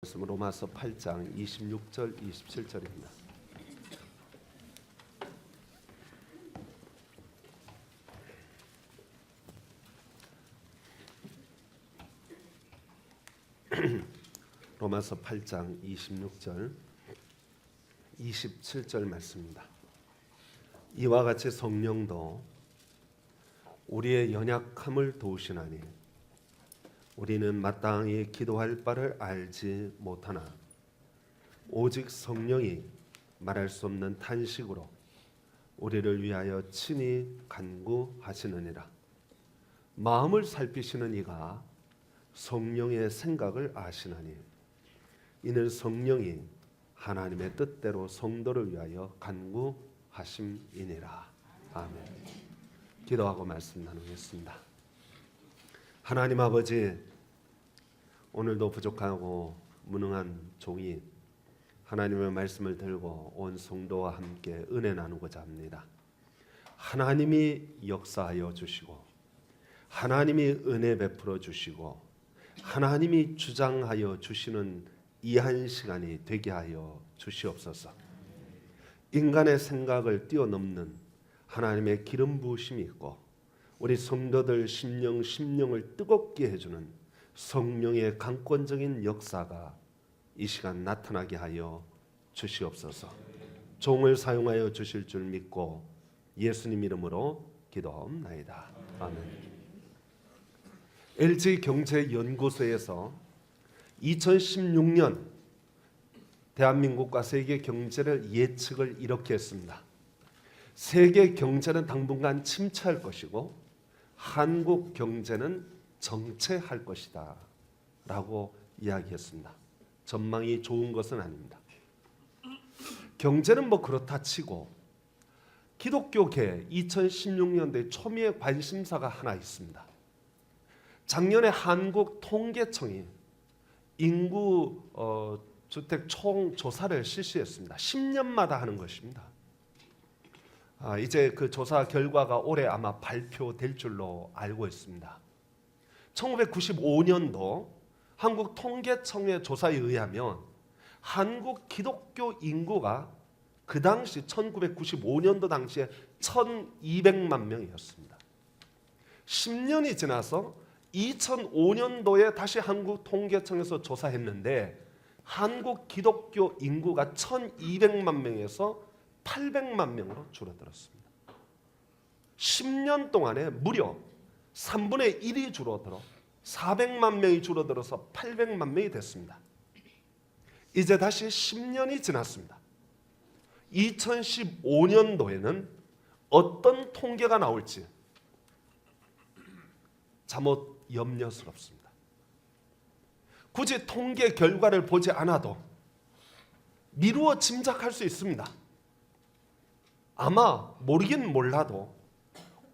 로마서 8장 26절 27절입니다. 로마서 8장 26절 27절 말씀입니다. 이와 같이 성령도 우리의 연약함을 도우시나니 우리는 마땅히 기도할 바를 알지 못하나 오직 성령이 말할 수 없는 탄식으로 우리를 위하여 친히 간구하시느니라. 마음을 살피시는 이가 성령의 생각을 아시나니 이는 성령이 하나님의 뜻대로 성도를 위하여 간구하심이니라. 아멘. 기도하고 말씀 나누겠습니다. 하나님 아버지, 오늘도 부족하고 무능한 종이 하나님의 말씀을 들고 온 성도와 함께 은혜 나누고자 합니다. 하나님이 역사하여 주시고 하나님이 은혜 베풀어 주시고 하나님이 주장하여 주시는 이 한 시간이 되게 하여 주시옵소서. 인간의 생각을 뛰어넘는 하나님의 기름 부으심이 있고 우리 성도들 심령을 뜨겁게 해주는 성령의 강권적인 역사가 이 시간 나타나게 하여 주시옵소서. 종을 사용하여 주실 줄 믿고 예수님 이름으로 기도하옵나이다. 아멘. LG경제연구소에서 2016년 대한민국과 세계 경제를 예측을 이렇게 했습니다. 세계 경제는 당분간 침체할 것이고 한국 경제는 정체할 것이다 라고 이야기했습니다. 전망이 좋은 것은 아닙니다. 경제는 뭐 그렇다 치고 기독교계 2016년도에 초미의 관심사가 하나 있습니다. 작년에 한국통계청이 인구 주택 총 조사를 실시했습니다. 10년마다 하는 것입니다. 이제 그 조사 결과가 올해 아마 발표될 줄로 알고 있습니다. 1995년도 한국통계청의 조사에 의하면 한국 기독교 인구가 그 당시 1995년도 당시에 1200만 명이었습니다. 10년이 지나서 2005년도에 다시 한국통계청에서 조사했는데 한국 기독교 인구가 1200만 명에서 800만 명으로 줄어들었습니다. 10년 동안에 무려 3분의 1이 줄어들어 400만 명이 줄어들어서 800만 명이 됐습니다. 이제 다시 10년이 지났습니다. 2015년도에는 어떤 통계가 나올지 잠옷 염려스럽습니다. 굳이 통계 결과를 보지 않아도 미루어 짐작할 수 있습니다. 아마 모르긴 몰라도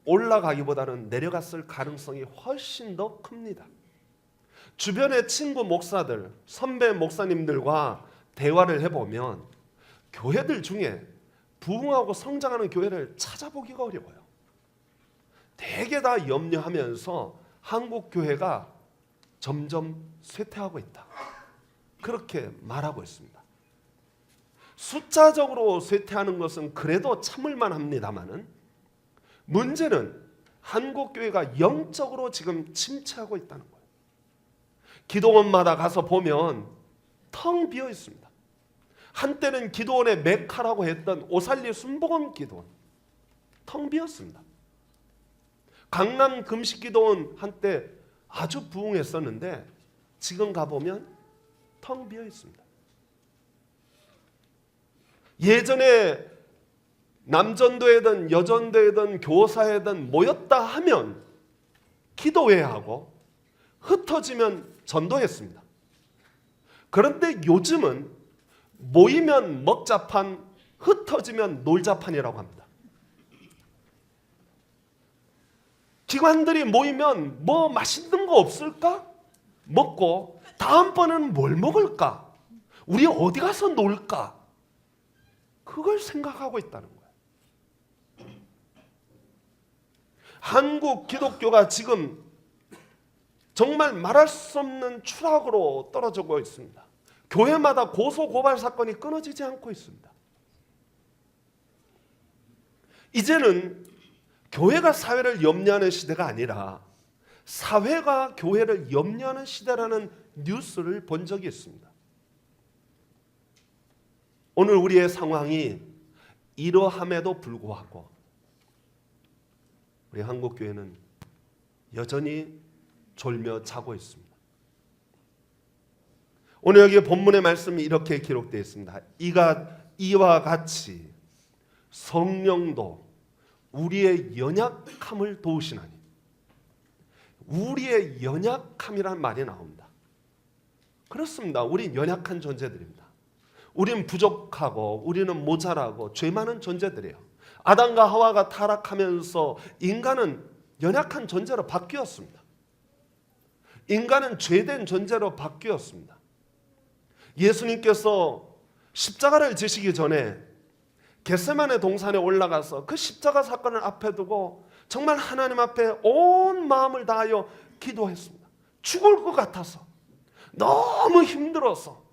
올라가기보다는 내려갔을 가능성이 훨씬 더 큽니다. 주변의 친구 목사들, 선배 목사님들과 대화를 해보면 교회들 중에 부흥하고 성장하는 교회를 찾아보기가 어려워요. 대개 다 염려하면서 한국 교회가 점점 쇠퇴하고 있다. 그렇게 말하고 있습니다. 숫자적으로 쇠퇴하는 것은 그래도 참을만 합니다만은 문제는 한국 교회가 영적으로 지금 침체하고 있다는 거예요. 기도원마다 가서 보면 텅 비어 있습니다. 한때는 기도원의 메카라고 했던 오살리 순복음 기도원 텅 비었습니다. 강남 금식기도원 한때 아주 부흥했었는데 지금 가보면 텅 비어 있습니다. 예전에 남전도회든 여전도회든 교사회든 모였다 하면 기도회하고 흩어지면 전도했습니다. 그런데 요즘은 모이면 먹자판, 흩어지면 놀자판이라고 합니다. 기관들이 모이면 뭐 맛있는 거 없을까? 먹고 다음번에는 뭘 먹을까? 우리 어디 가서 놀까? 그걸 생각하고 있다는 거예요. 한국 기독교가 지금 정말 말할 수 없는 추락으로 떨어지고 있습니다. 교회마다 고소 고발 사건이 끊어지지 않고 있습니다. 이제는 교회가 사회를 염려하는 시대가 아니라 사회가 교회를 염려하는 시대라는 뉴스를 본 적이 있습니다. 오늘 우리의 상황이 이러함에도 불구하고 우리 한국교회는 여전히 졸며 자고 있습니다. 오늘 여기 본문의 말씀이 이렇게 기록되어 있습니다. 이와 같이 성령도 우리의 연약함을 도우시나니. 우리의 연약함이라는 말이 나옵니다. 그렇습니다. 우린 연약한 존재들입니다. 우린 부족하고 우리는 모자라고 죄 많은 존재들이에요. 아담과 하와가 타락하면서 인간은 연약한 존재로 바뀌었습니다. 인간은 죄된 존재로 바뀌었습니다. 예수님께서 십자가를 지시기 전에 겟세마네 동산에 올라가서 그 십자가 사건을 앞에 두고 정말 하나님 앞에 온 마음을 다하여 기도했습니다. 죽을 것 같아서, 너무 힘들어서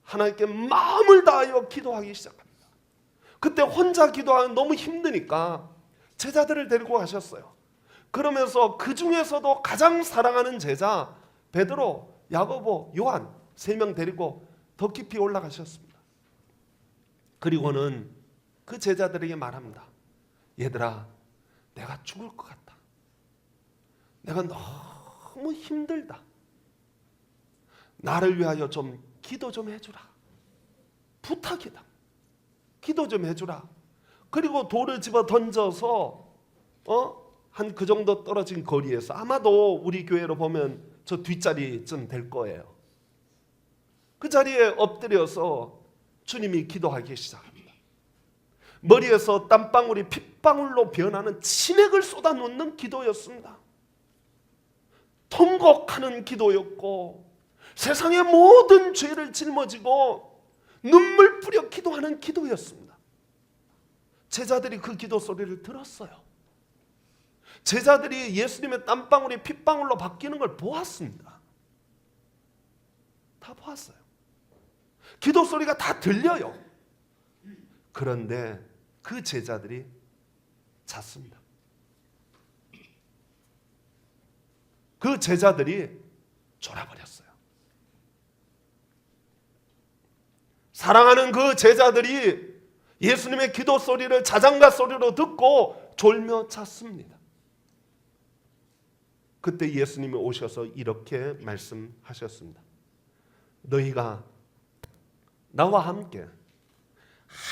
하나님께 마음을 다하여 기도하기 시작합니다. 그때 혼자 기도하면 너무 힘드니까 제자들을 데리고 가셨어요. 그러면서 그 중에서도 가장 사랑하는 제자 베드로, 야고보, 요한 3명 데리고 더 깊이 올라가셨습니다. 그리고는 그 제자들에게 말합니다. 얘들아, 내가 죽을 것 같다. 내가 너무 힘들다. 나를 위하여 좀 기도 좀 해주라. 부탁이다. 기도 좀 해주라. 그리고 돌을 집어 던져서 한 그 정도 떨어진 거리에서, 아마도 우리 교회로 보면 저 뒷자리쯤 될 거예요. 그 자리에 엎드려서 주님이 기도하기 시작합니다. 머리에서 땀방울이 핏방울로 변하는 진액을 쏟아놓는 기도였습니다. 통곡하는 기도였고 세상의 모든 죄를 짊어지고 눈물 뿌려 기도하는 기도였습니다. 제자들이 그 기도 소리를 들었어요. 제자들이 예수님의 땀방울이 핏방울로 바뀌는 걸 보았습니다. 다 보았어요. 기도 소리가 다 들려요. 그런데 그 제자들이 잤습니다. 그 제자들이 졸아버렸어요. 사랑하는 그 제자들이 예수님의 기도 소리를 자장가 소리로 듣고 졸며 잤습니다. 그때 예수님이 오셔서 이렇게 말씀하셨습니다. 너희가 나와 함께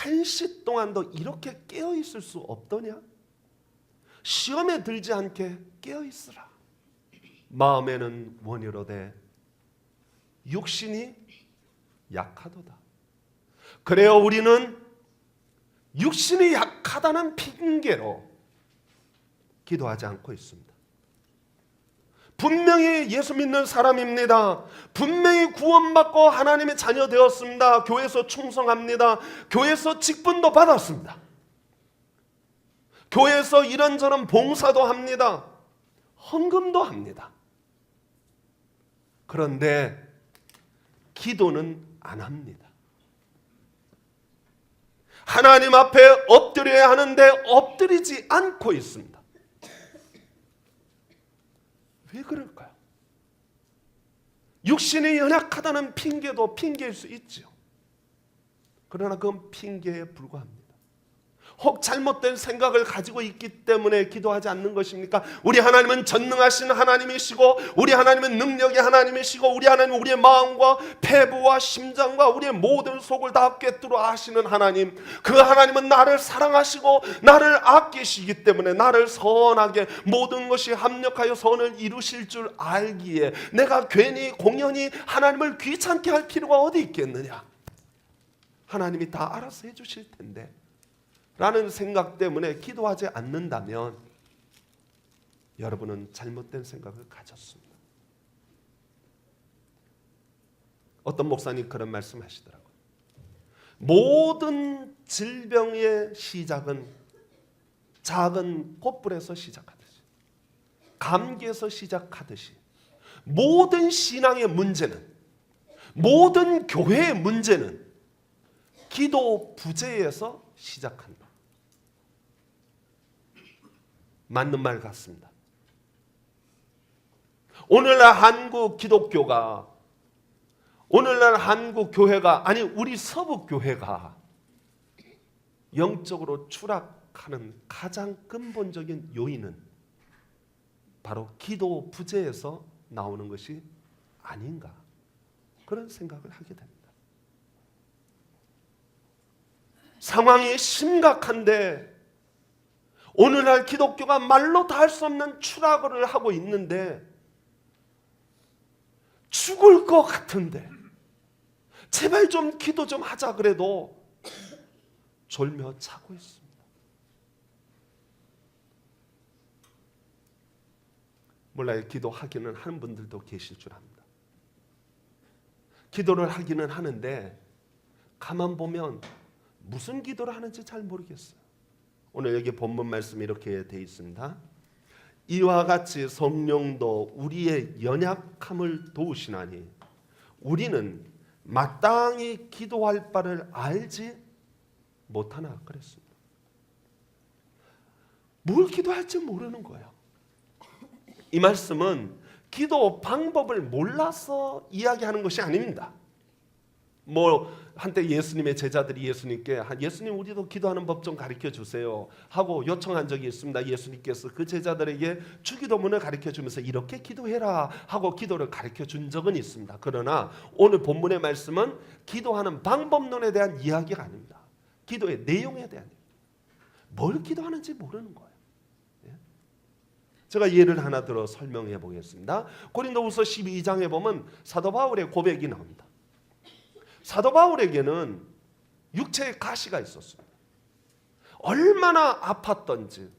1시 동안도 이렇게 깨어 있을 수 없더냐? 시험에 들지 않게 깨어 있으라. 마음에는 원이로되 육신이 약하도다. 그래요, 우리는 육신이 약하다는 핑계로 기도하지 않고 있습니다. 분명히 예수 믿는 사람입니다. 분명히 구원받고 하나님의 자녀 되었습니다. 교회에서 충성합니다. 교회에서 직분도 받았습니다. 교회에서 이런저런 봉사도 합니다. 헌금도 합니다. 그런데 기도는 안 합니다. 하나님 앞에 엎드려야 하는데 엎드리지 않고 있습니다. 왜 그럴까요? 육신이 연약하다는 핑계도 핑계일 수 있죠. 그러나 그건 핑계에 불과합니다. 혹 잘못된 생각을 가지고 있기 때문에 기도하지 않는 것입니까? 우리 하나님은 전능하신 하나님이시고 우리 하나님은 능력의 하나님이시고 우리 하나님은 우리의 마음과 폐부와 심장과 우리의 모든 속을 다 꿰뚫어 아시는 하나님, 그 하나님은 나를 사랑하시고 나를 아끼시기 때문에 나를 선하게 모든 것이 합력하여 선을 이루실 줄 알기에 내가 괜히 공연히 하나님을 귀찮게 할 필요가 어디 있겠느냐? 하나님이 다 알아서 해주실 텐데 라는 생각 때문에 기도하지 않는다면 여러분은 잘못된 생각을 가졌습니다. 어떤 목사님 그런 말씀 하시더라고요. 모든 질병의 시작은 작은 꽃불에서 시작하듯이, 감기에서 시작하듯이 모든 신앙의 문제는, 모든 교회의 문제는 기도 부재에서 시작한다. 맞는 말 같습니다. 오늘날 한국 기독교가, 오늘날 한국 교회가, 아니 우리 서북 교회가 영적으로 추락하는 가장 근본적인 요인은 바로 기도 부재에서 나오는 것이 아닌가, 그런 생각을 하게 됩니다. 상황이 심각한데 오늘날 기독교가 말로 다 할 수 없는 추락을 하고 있는데, 죽을 것 같은데 제발 좀 기도 좀 하자 그래도 졸며 자고 있습니다. 몰라요. 기도하기는 하는 분들도 계실 줄 압니다. 기도를 하기는 하는데 가만 보면 무슨 기도를 하는지 잘 모르겠어요. 오늘 여기 본문 말씀이 이렇게 되어 있습니다. 이와 같이 성령도 우리의 연약함을 도우시나니 우리는 마땅히 기도할 바를 알지 못하나 그랬습니다. 뭘 기도할지 모르는 거예요. 이 말씀은 기도 방법을 몰라서 이야기하는 것이 아닙니다. 한때 예수님의 제자들이 예수님께 예수님 우리도 기도하는 법 좀 가르쳐 주세요 하고 요청한 적이 있습니다. 예수님께서 그 제자들에게 주기도문을 가르쳐 주면서 이렇게 기도해라 하고 기도를 가르쳐 준 적은 있습니다. 그러나 오늘 본문의 말씀은 기도하는 방법론에 대한 이야기가 아닙니다. 기도의 내용에 대한, 뭘 기도하는지 모르는 거예요. 제가 예를 하나 들어 설명해 보겠습니다. 고린도후서 12장에 보면 사도 바울의 고백이 나옵니다. 사도 바울에게는 육체의 가시가 있었습니다. 얼마나 아팠던지,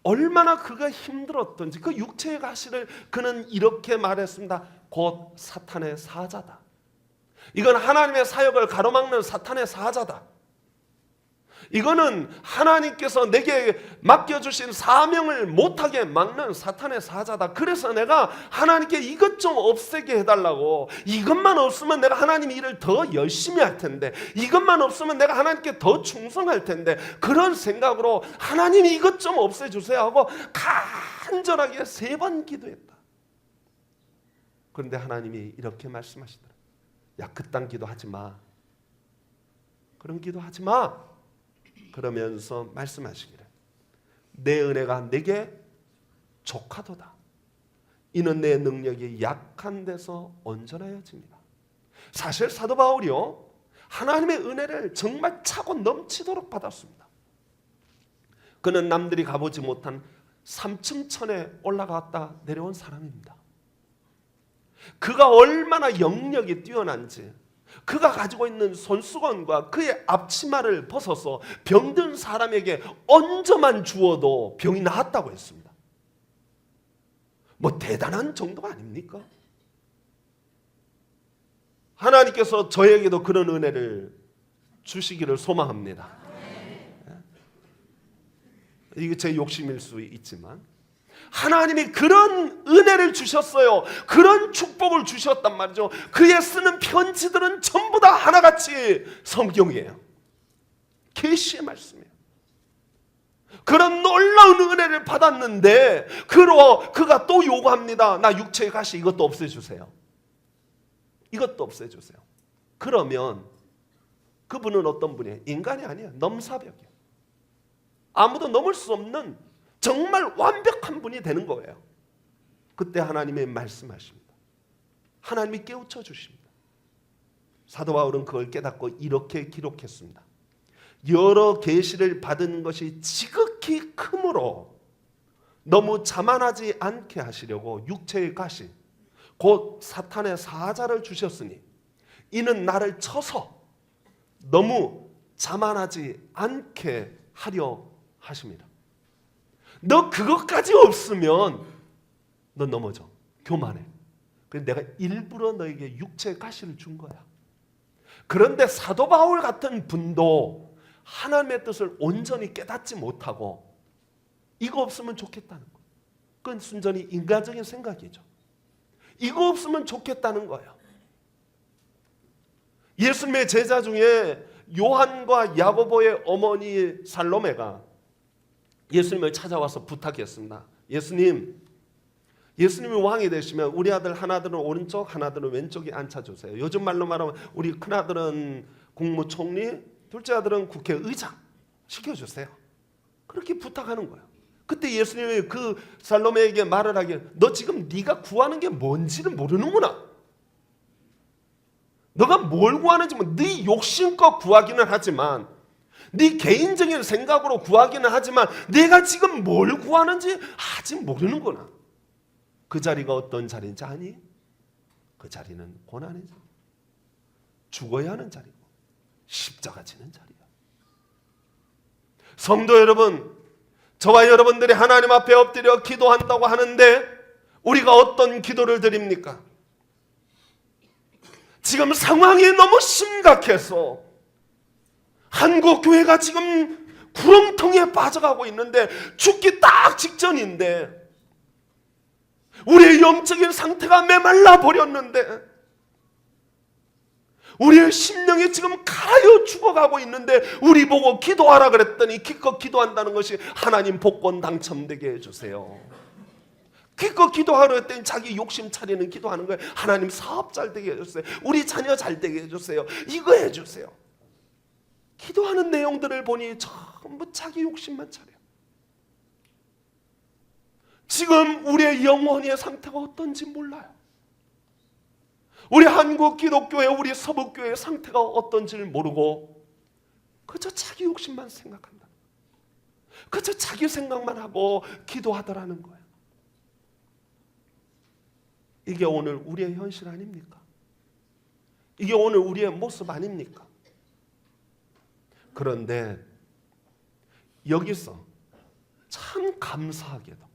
얼마나 그가 힘들었던지 그 육체의 가시를 그는 이렇게 말했습니다. 곧 사탄의 사자다. 이건 하나님의 사역을 가로막는 사탄의 사자다. 이거는 하나님께서 내게 맡겨주신 사명을 못하게 막는 사탄의 사자다. 그래서 내가 하나님께 이것 좀 없애게 해달라고, 이것만 없으면 내가 하나님 일을 더 열심히 할 텐데, 이것만 없으면 내가 하나님께 더 충성할 텐데, 그런 생각으로 하나님이 이것 좀 없애주세요 하고 간절하게 3번 기도했다. 그런데 하나님이 이렇게 말씀하시더라. 야, 그딴 기도하지 마. 그런 기도하지 마. 그러면서 말씀하시기를 내 은혜가 내게 족하도다. 이는 내 능력이 약한 데서 온전하여집니다. 사실 사도 바울이요, 하나님의 은혜를 정말 차고 넘치도록 받았습니다. 그는 남들이 가보지 못한 3층 천에 올라갔다 내려온 사람입니다. 그가 얼마나 영력이 뛰어난지, 그가 가지고 있는 손수건과 그의 앞치마를 벗어서 병든 사람에게 얹어만 주어도 병이 나았다고 했습니다. 뭐 대단한 정도가 아닙니까? 하나님께서 저에게도 그런 은혜를 주시기를 소망합니다. 이게 제 욕심일 수 있지만 하나님이 그런 은혜를 주셨어요. 그런 축복을 주셨단 말이죠. 그의 쓰는 편지들은 전부 다 하나같이 성경이에요. 계시의 말씀이에요. 그런 놀라운 은혜를 받았는데 그가 또 요구합니다. 나 육체의 가시 이것도 없애주세요. 이것도 없애주세요. 그러면 그분은 어떤 분이에요? 인간이 아니에요. 넘사벽이에요. 아무도 넘을 수 없는 정말 완벽한 분이 되는 거예요. 그때 하나님이 말씀하십니다. 하나님이 깨우쳐 주십니다. 사도 바울은 그걸 깨닫고 이렇게 기록했습니다. 여러 계시를 받은 것이 지극히 크므로 너무 자만하지 않게 하시려고 육체의 가시 곧 사탄의 사자를 주셨으니 이는 나를 쳐서 너무 자만하지 않게 하려 하십니다. 너 그것까지 없으면 너 넘어져. 교만해. 그래서 내가 일부러 너에게 육체의 가시를 준 거야. 그런데 사도 바울 같은 분도 하나님의 뜻을 온전히 깨닫지 못하고 이거 없으면 좋겠다는 거예요. 그건 순전히 인간적인 생각이죠. 이거 없으면 좋겠다는 거예요. 예수님의 제자 중에 요한과 야고보의 어머니 살로메가 예수님을 찾아와서 부탁했습니다. 예수님이 왕이 되시면 우리 아들 하나들은 오른쪽 하나들은 왼쪽에 앉혀주세요. 요즘 말로 말하면 우리 큰아들은 국무총리, 둘째 아들은 국회의장 시켜주세요. 그렇게 부탁하는 거예요. 그때 예수님이 그 살로메에게 말을 하기에 너 지금 네가 구하는 게 뭔지를 모르는구나. 너가 뭘 구하는지 네 욕심껏 구하기는 하지만 네 개인적인 생각으로 구하기는 하지만 내가 지금 뭘 구하는지 아직 모르는구나. 그 자리가 어떤 자리인지 아니? 그 자리는 고난의 자리, 죽어야 하는 자리고 십자가 지는 자리야. 성도 여러분, 저와 여러분들이 하나님 앞에 엎드려 기도한다고 하는데 우리가 어떤 기도를 드립니까? 지금 상황이 너무 심각해서 한국 교회가 지금 구렁텅이에 빠져가고 있는데 죽기 딱 직전인데 우리의 영적인 상태가 메말라 버렸는데 우리의 심령이 지금 가라여 죽어가고 있는데 우리 보고 기도하라 그랬더니 기껏 기도한다는 것이 하나님 복권 당첨되게 해주세요. 기껏 기도하라 그랬더니 자기 욕심 차리는 기도하는 거예요. 하나님 사업 잘 되게 해주세요. 우리 자녀 잘 되게 해주세요. 이거 해주세요. 기도하는 내용들을 보니 전부 자기 욕심만 차려. 지금 우리의 영혼의 상태가 어떤지 몰라요. 우리 한국 기독교회, 우리 서북교회의 상태가 어떤지를 모르고 그저 자기 욕심만 생각한다. 그저 자기 생각만 하고 기도하더라는 거예요. 이게 오늘 우리의 현실 아닙니까? 이게 오늘 우리의 모습 아닙니까? 그런데 여기서 참 감사하게도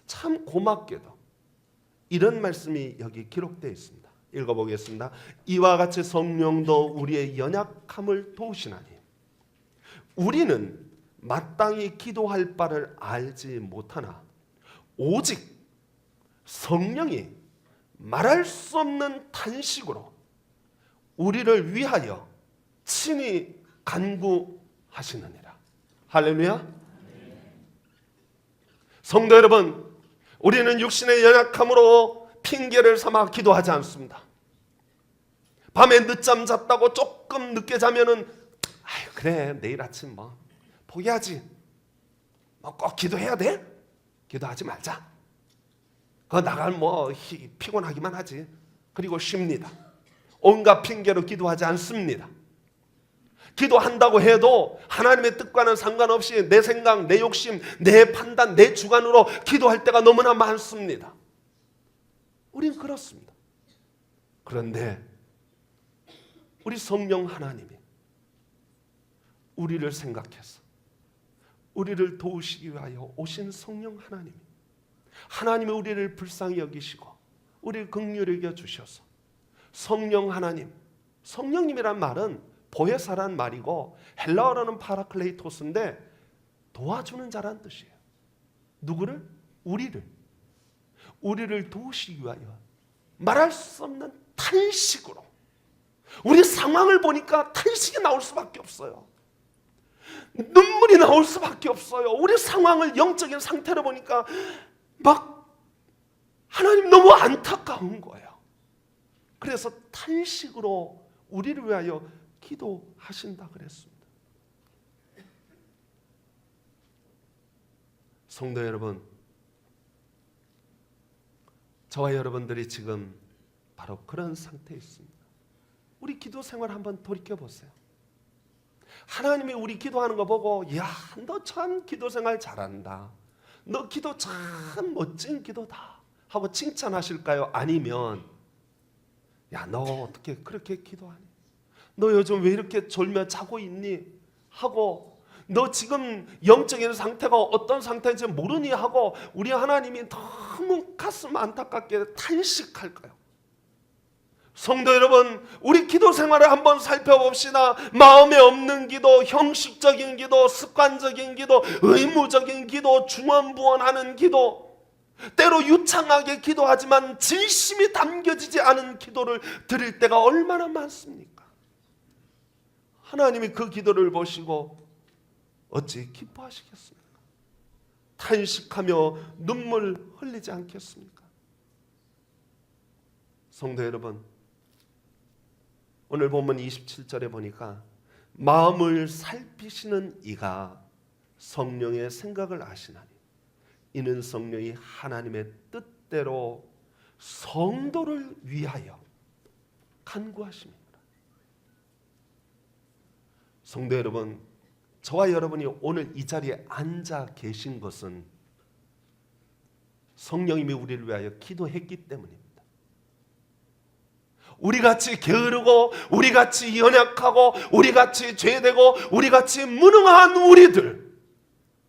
참 고맙게도 이런 말씀이 여기 기록되어 있습니다. 읽어보겠습니다. 이와 같이 성령도 우리의 연약함을 도우시나니 우리는 마땅히 기도할 바를 알지 못하나 오직 성령이 말할 수 없는 탄식으로 우리를 위하여 친히 간구하시느니라. 할렐루야. 성도 여러분, 우리는 육신의 연약함으로 핑계를 삼아 기도하지 않습니다. 밤에 늦잠 잤다고 조금 늦게 자면은 아유 그래 내일 아침 뭐 포기하지. 뭐 꼭 기도해야 돼? 기도하지 말자. 그거 나가면 뭐 피곤하기만 하지. 그리고 쉽니다. 온갖 핑계로 기도하지 않습니다. 기도한다고 해도 하나님의 뜻과는 상관없이 내 생각, 내 욕심, 내 판단, 내 주관으로 기도할 때가 너무나 많습니다. 우린 그렇습니다. 그런데 우리 성령 하나님이 우리를 생각해서 우리를 도우시기 위하여 오신 성령 하나님이 우리를 불쌍히 여기시고 우리를 긍휼히 여겨 주셔서 성령 하나님, 성령님이란 말은 보혜사란 말이고 헬라어로는 파라클레이토스인데 도와주는 자란 뜻이에요. 누구를? 우리를 도우시기 위하여 말할 수 없는 탄식으로 우리 상황을 보니까 탄식이 나올 수밖에 없어요. 눈물이 나올 수밖에 없어요. 우리 상황을 영적인 상태로 보니까 막 하나님 너무 안타까운 거예요. 그래서 탄식으로 우리를 위하여 기도하신다 그랬습니다. 성도 여러분, 저와 여러분들이 지금 바로 그런 상태에 있습니다. 우리 기도 생활 한번 돌이켜 보세요. 하나님이 우리 기도하는 거 보고 야, 너 참 기도 생활 잘한다. 너 기도 참 멋진 기도다 하고 칭찬하실까요? 아니면 야, 너 어떻게 그렇게 기도하니? 너 요즘 왜 이렇게 졸며 자고 있니? 하고 너 지금 영적인 상태가 어떤 상태인지 모르니? 하고 우리 하나님이 너무 가슴 안타깝게 탄식할까요? 성도 여러분, 우리 기도 생활을 한번 살펴봅시다. 마음에 없는 기도, 형식적인 기도, 습관적인 기도, 의무적인 기도, 중언부언하는 기도, 때로 유창하게 기도하지만 진심이 담겨지지 않은 기도를 드릴 때가 얼마나 많습니까? 하나님이 그 기도를 보시고 어찌 기뻐하시겠습니까? 탄식하며 눈물 흘리지 않겠습니까? 성도 여러분, 오늘 본문 27절에 보니까 마음을 살피시는 이가 성령의 생각을 아시나니 이는 성령이 하나님의 뜻대로 성도를 위하여 간구하십니다. 성도 여러분, 저와 여러분이 오늘 이 자리에 앉아 계신 것은 성령님이 우리를 위하여 기도했기 때문입니다. 우리같이 게으르고 우리같이 연약하고 우리같이 죄되고 우리같이 무능한 우리들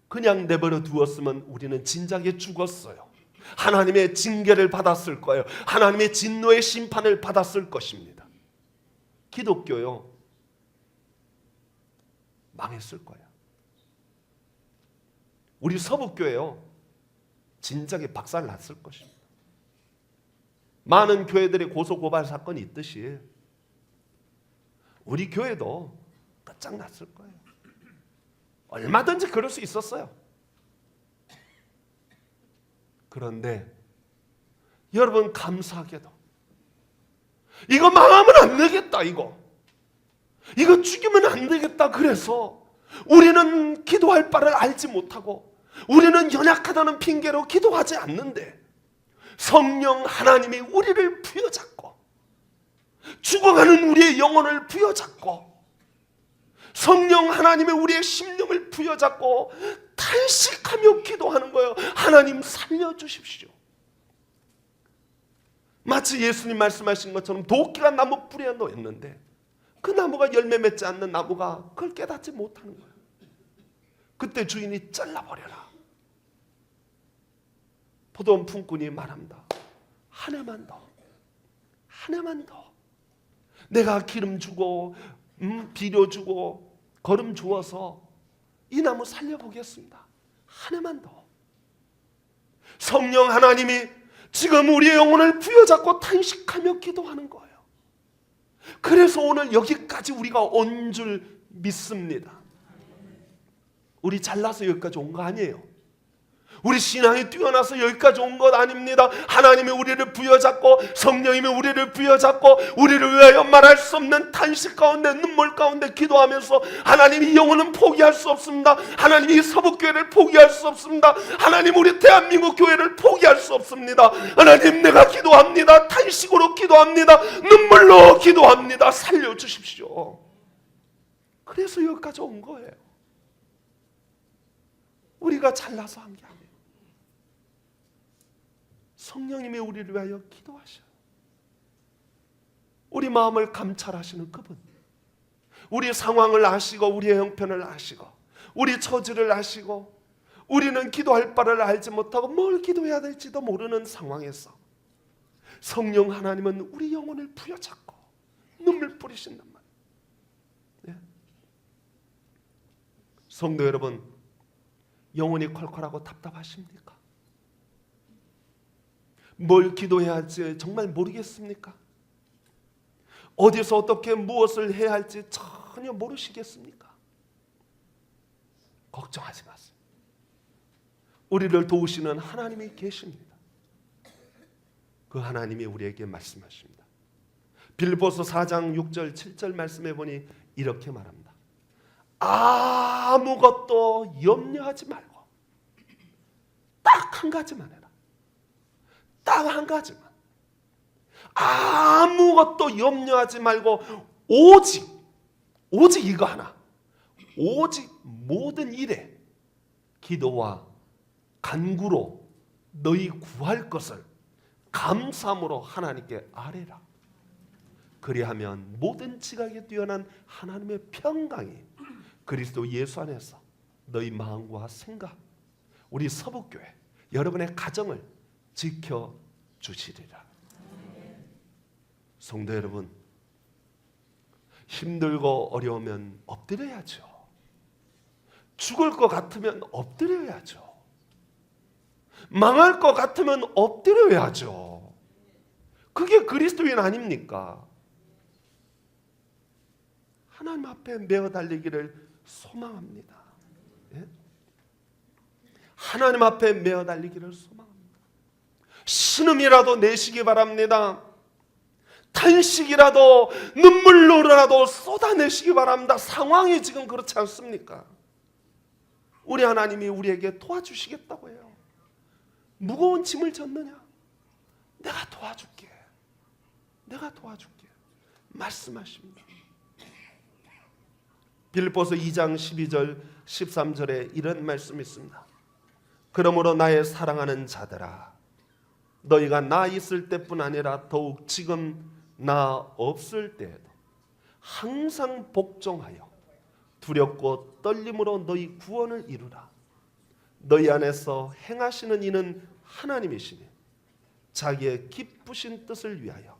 그냥 내버려 두었으면 우리는 진작에 죽었어요. 하나님의 징계를 받았을 거예요. 하나님의 진노의 심판을 받았을 것입니다. 기독교요, 망했을 거예요. 우리 서북교회요, 진작에 박살났을 것입니다. 많은 교회들의 고소고발 사건이 있듯이 우리 교회도 끝장났을 거예요. 얼마든지 그럴 수 있었어요. 그런데 여러분, 감사하게도 이거 망하면 안 되겠다, 이거 죽이면 안 되겠다. 그래서 우리는 기도할 바를 알지 못하고 우리는 연약하다는 핑계로 기도하지 않는데 성령 하나님이 우리를 부여잡고 죽어가는 우리의 영혼을 부여잡고 성령 하나님이 우리의 심령을 부여잡고 탄식하며 기도하는 거예요. 하나님 살려주십시오. 마치 예수님 말씀하신 것처럼 도끼가 나무 뿌리에 놓였는데 그 나무가 열매 맺지 않는 나무가 그걸 깨닫지 못하는 거예요. 그때 주인이 잘라버려라. 포도원 품꾼이 말합니다. 한 해만 더, 한 해만 더. 내가 기름 주고 비료 주고 거름 주어서 이 나무 살려보겠습니다. 한 해만 더. 성령 하나님이 지금 우리의 영혼을 부여잡고 탄식하며 기도하는 거예요. 그래서 오늘 여기까지 우리가 온 줄 믿습니다. 우리 잘나서 여기까지 온 거 아니에요. 우리 신앙이 뛰어나서 여기까지 온 것 아닙니다. 하나님이 우리를 부여잡고 성령님이 우리를 부여잡고 우리를 위하여 말할 수 없는 탄식 가운데 눈물 가운데 기도하면서 하나님이 영혼은 포기할 수 없습니다. 하나님이 서북교회를 포기할 수 없습니다. 하나님 우리 대한민국 교회를 포기할 수 없습니다. 하나님, 내가 기도합니다. 탄식으로 기도합니다. 눈물로 기도합니다. 살려주십시오. 그래서 여기까지 온 거예요. 우리가 잘나서 한 게 아니에요. 성령님이 우리를 위하여 기도하셔요. 우리 마음을 감찰하시는 그분, 우리 상황을 아시고 우리의 형편을 아시고 우리 처지를 아시고 우리는 기도할 바를 알지 못하고 뭘 기도해야 될지도 모르는 상황에서 성령 하나님은 우리 영혼을 부여잡고 눈물 뿌리신단 말이에요. 네? 성도 여러분, 영혼이 컬컬하고 답답하십니까? 뭘 기도해야 할지 정말 모르겠습니까? 어디서 어떻게 무엇을 해야 할지 전혀 모르시겠습니까? 걱정하지 마세요. 우리를 도우시는 하나님이 계십니다. 그 하나님이 우리에게 말씀하십니다. 빌보서 4장 6절 7절 말씀해 보니 이렇게 말합니다. 아무것도 염려하지 말고 딱 한 가지만 해라. 딱 한 가지만. 아무것도 염려하지 말고 오직 이거 하나. 오직 모든 일에 기도와 간구로 너희 구할 것을 감사함으로 하나님께 아뢰라. 그리하면 모든 지각에 뛰어난 하나님의 평강이 그리스도 예수 안에서 너희 마음과 생각, 우리 서북교회 여러분의 가정을 지켜주시리라. 성도 여러분, 힘들고 어려우면 엎드려야죠. 죽을 것 같으면 엎드려야죠. 망할 것 같으면 엎드려야죠. 그게 그리스도인 아닙니까? 하나님 앞에 메어 달리기를 소망합니다. 예? 하나님 앞에 메어 달리기를 소망합니다. 신음이라도 내시기 바랍니다. 탄식이라도 눈물로라도 쏟아내시기 바랍니다. 상황이 지금 그렇지 않습니까? 우리 하나님이 우리에게 도와주시겠다고 해요. 무거운 짐을 졌느냐? 내가 도와줄게. 내가 도와줄게. 말씀하십니다. 빌립보서 2장 12절 13절에 이런 말씀이 있습니다. 그러므로 나의 사랑하는 자들아, 너희가 나 있을 때뿐 아니라 더욱 지금 나 없을 때에도 항상 복종하여 두렵고 떨림으로 너희 구원을 이루라. 너희 안에서 행하시는 이는 하나님이시니 자기의 기쁘신 뜻을 위하여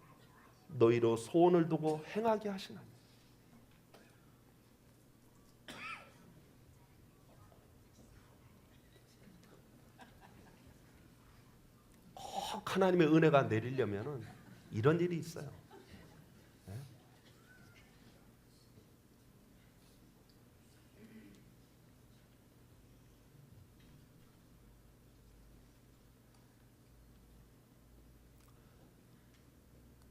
너희로 소원을 두고 행하게 하시나니. 꼭 하나님의 은혜가 내리려면 이런 일이 있어요.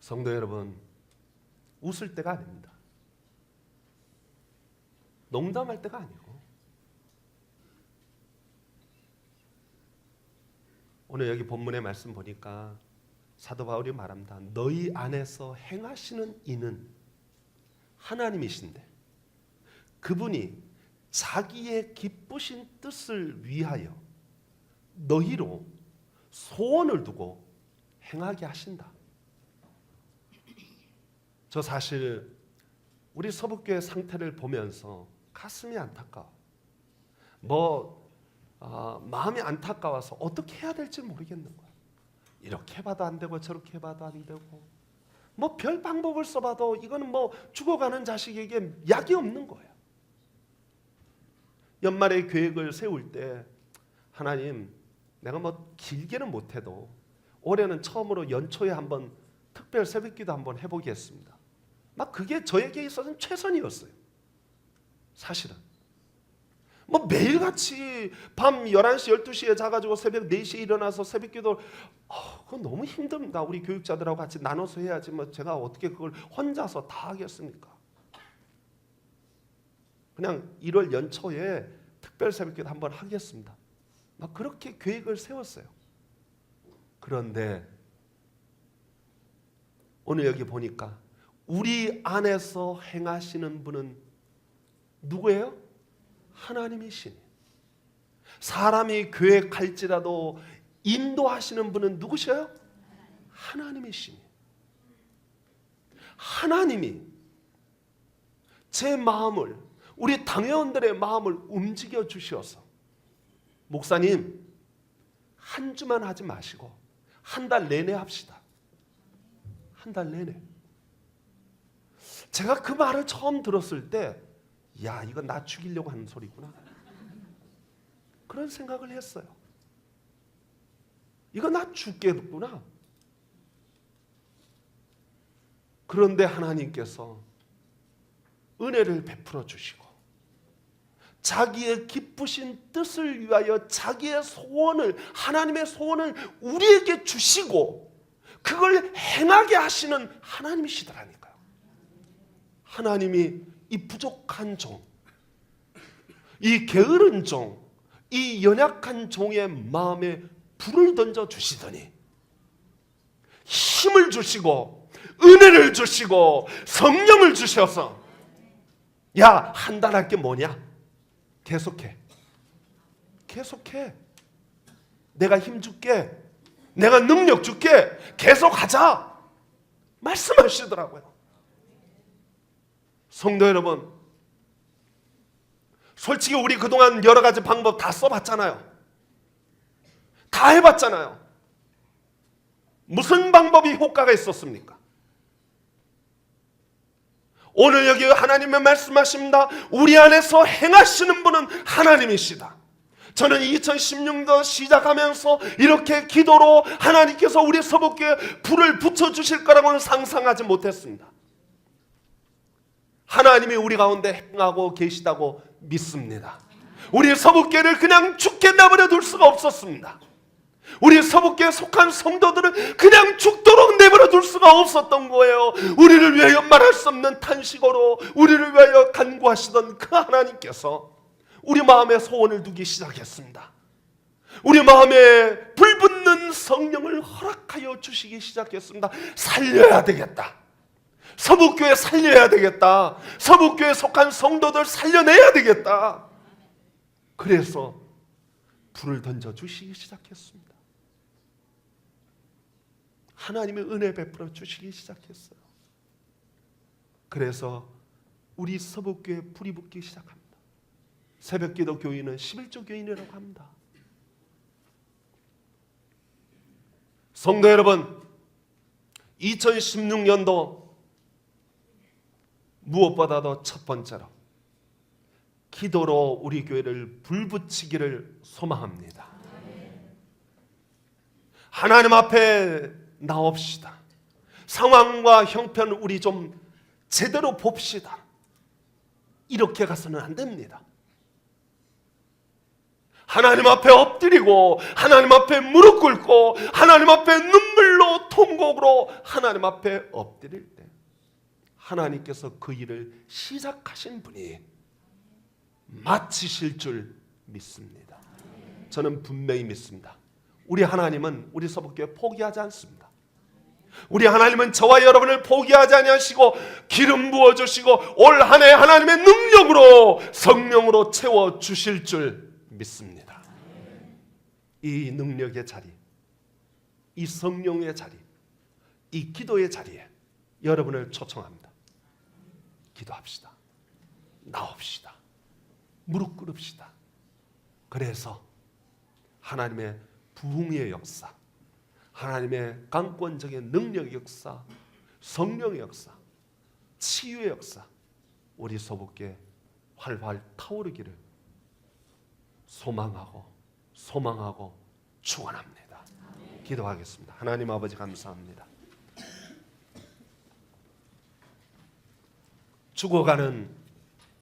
성도 여러분, 웃을 때가 아닙니다. 농담할 때가 아니고, 오늘 여기 본문의 말씀 보니까 사도 바울이 말합니다. 너희 안에서 행하시는 이는 하나님이신데 그분이 자기의 기쁘신 뜻을 위하여 너희로 소원을 두고 행하게 하신다. 저 사실 우리 서북교회 상태를 보면서 가슴이 안타까워. 마음이 안타까워서 어떻게 해야 될지 모르겠는 거야. 이렇게 봐도 안 되고 저렇게 봐도 안 되고 별 방법을 써봐도 이거는 죽어가는 자식에게 약이 없는 거예요. 연말에 계획을 세울 때 하나님, 내가 길게는 못해도 올해는 처음으로 연초에 한번 특별 새벽기도 한번 해보겠습니다. 그게 저에게 있어서는 최선이었어요. 사실은 매일같이 밤 11시 12시에 자가지고 새벽 4시에 일어나서 새벽기도 그거 너무 힘듭니다. 우리 교육자들하고 같이 나눠서 해야지 제가 어떻게 그걸 혼자서 다 하겠습니까? 그냥 1월 연초에 특별 새벽기도 한번 하겠습니다. 그렇게 계획을 세웠어요. 그런데 오늘 여기 보니까 우리 안에서 행하시는 분은 누구예요? 하나님이시니. 사람이 계획할지라도 인도하시는 분은 누구셔요? 하나님이시니. 하나님이 제 마음을, 우리 당회원들의 마음을 움직여 주셔서 목사님, 한 주만 하지 마시고 한 달 내내 합시다. 한 달 내내. 제가 그 말을 처음 들었을 때, 야, 이거 나 죽이려고 하는 소리구나. 그런 생각을 했어요. 이거 나 죽겠구나. 그런데 하나님께서 은혜를 베풀어 주시고 자기의 기쁘신 뜻을 위하여 자기의 소원을, 하나님의 소원을 우리에게 주시고 그걸 행하게 하시는 하나님이시더라니까요. 하나님이 이 부족한 종, 이 게으른 종, 이 연약한 종의 마음에 불을 던져 주시더니 힘을 주시고 은혜를 주시고 성령을 주셔서, 야, 한 달 할 게 뭐냐? 계속해. 내가 힘 줄게. 내가 능력 줄게. 계속하자. 말씀하시더라고요. 성도 여러분, 솔직히 우리 그동안 여러 가지 방법 다 써봤잖아요. 다 해봤잖아요. 무슨 방법이 효과가 있었습니까? 오늘 여기 하나님의 말씀하십니다. 우리 안에서 행하시는 분은 하나님이시다. 저는 2016년 시작하면서 이렇게 기도로 하나님께서 우리 서북교회에 불을 붙여주실 거라고는 상상하지 못했습니다. 하나님이 우리 가운데 행하고 계시다고 믿습니다. 우리 서북교회를 그냥 죽게 내버려 둘 수가 없었습니다. 우리 서북교회에 속한 성도들은 그냥 죽도록 내버려 둘 수가 없었던 거예요. 우리를 위하여 말할 수 없는 탄식으로 우리를 위하여 간구하시던 그 하나님께서 우리 마음에 소원을 두기 시작했습니다. 우리 마음에 불붙는 성령을 허락하여 주시기 시작했습니다. 살려야 되겠다. 서북교회 살려야 되겠다. 서북교회에 속한 성도들 살려내야 되겠다. 그래서 불을 던져주시기 시작했습니다. 하나님의 은혜 베풀어 주시기 시작했어요. 그래서 우리 서북교회에 불이 붙기 시작합니다. 새벽기도 교인은 11조 교인이라고 합니다. 성도 여러분, 2016년도 무엇보다도 첫 번째로 기도로 우리 교회를 불붙이기를 소망합니다. 하나님 앞에 나옵시다. 상황과 형편 우리 좀 제대로 봅시다. 이렇게 가서는 안 됩니다. 하나님 앞에 엎드리고 하나님 앞에 무릎 꿇고 하나님 앞에 눈물로 통곡으로 하나님 앞에 엎드릴 때 하나님께서 그 일을 시작하신 분이 마치실 줄 믿습니다. 저는 분명히 믿습니다. 우리 하나님은 우리 서북교회 포기하지 않습니다. 우리 하나님은 저와 여러분을 포기하지 아니하시고 기름 부어주시고 올 한 해 하나님의 능력으로 성령으로 채워주실 줄 믿습니다. 이 능력의 자리, 이 성령의 자리, 이 기도의 자리에 여러분을 초청합니다. 기도합시다. 나옵시다. 무릎 꿇읍시다. 그래서 하나님의 부흥의 역사, 하나님의 강권적인 능력의 역사, 성령의 역사, 치유의 역사 우리 서북교에 활활 타오르기를 소망하고 축원합니다. 기도하겠습니다. 하나님 아버지 감사합니다. 죽어가는